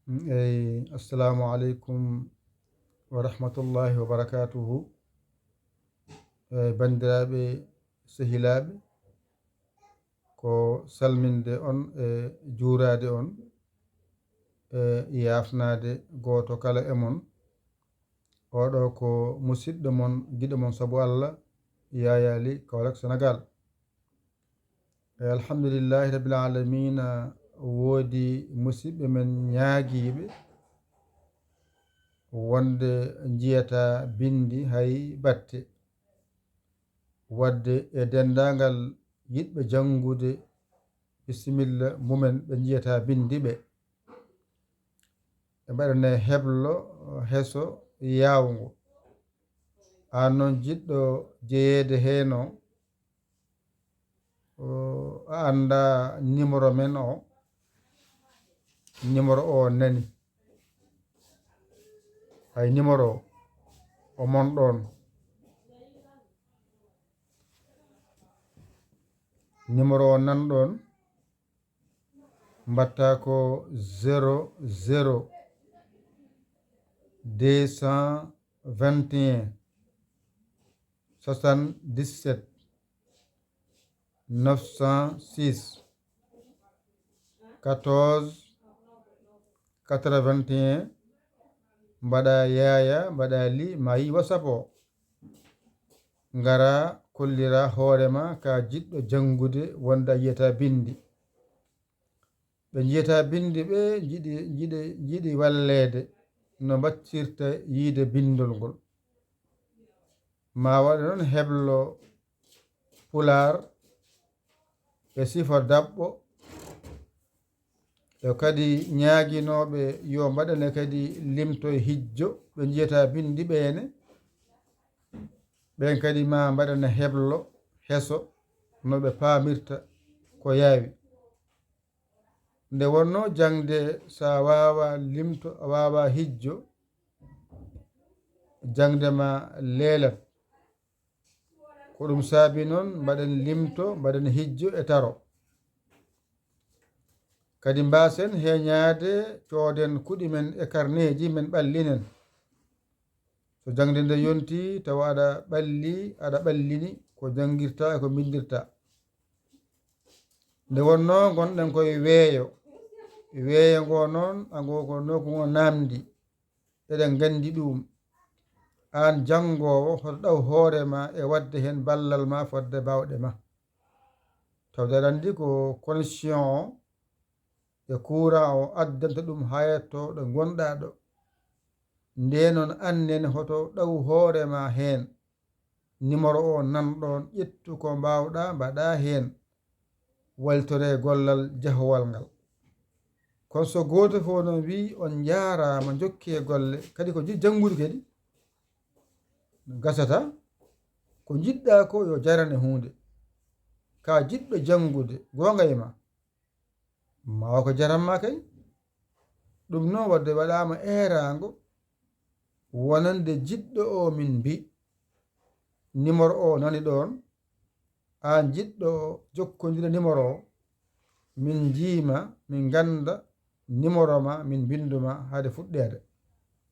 assalamu aleykum wa rahmatullahi wa barakatuhu. Bandiraɓe sehilaɓe, ko salminde on e juurade on yafnade goto kala e mon. Oɗo ko musidɗo mon giɗo mon saabu Allah, Yaya Ly, Kaolack, Sénégal. Alhamdulillahi rabbil alamina, woodi musidɓe men ñaagiɓe wonde jiyata bindi hay batte wadde e dendagal yiɗɓe jangude bisimilla mumen ɓe jiyata bindi ɓe mbaɗane heblo heso yawngo. An noon jiɗɗo jeyede heno, a anda numéro men o. Numéro o nani hay numéro o mon ɗon. Numéro o nan ɗon, mbatta ko 00 221 77 906 14 81. mbaɗa Yaya, mbaɗa Ly, ma yi WhatsApp o, ngara kollira hoorema ka jiɗɗo jangude wonde a yiyata bindi. Ɓe jiyata bindi ɓe jiɗi wallede no mbattirta yiide bindol ngol. Ma waɗa noon heblo pular e sifa daɓɓo, e kadi ñaaguinoɓe yo mbaɗane kadi limto e hijjo ɓe jiyata bindi ɓene. Ɓen kadi ma mbaɗane heblo heso no ɓe paamirta ko yaawi. Nde wonno jangde sa wawa limto, a wawa hijjo, jangde ma leelat. Ko ɗum saabi noon mbaɗen limto, mbaɗen hijjo e taro. Kadi mbasen heñade cooden kuɗi men e carneji men ɓallinen. So jangde nde yonti tawa aɗa ɓalli, aɗa ɓallini ko jangirta e ko bindirta. Nde wonno gonɗen koye weeyo. Weeyo ngo noon ango ko nokkugo namdi, eɗen gandi ɗum. An jangowo hoto ɗaw hoorema e wadde hen ballal ma fodde bawɗe ma. Tawde aɗa andi ko connexion o e courant o addanta ɗum hayatto ɗo gonɗa ɗo. Nde noon annene hoto ɗaw hoorema hen. Numéro o nanɗon, ƴettu ko mbawɗa mbaɗa hen, waltore gollal jahowal ngal. Kono so goto fof no wi on jarama, jokke golle, kadi ko jiɗi jangude kadi gasata ko jiɗɗa ko yo jarane hunde. Ka jiɗɗo jangude gonga e ma, mawa ko jaranma kay. Ɗum noon wadde waɗama erago wonande jiɗɗo o min mbi. Numéro o nani ɗon, an jiɗɗo jokkodira numéro o, min jiima min ganda numéro ma, min binduma haade fuɗɗede.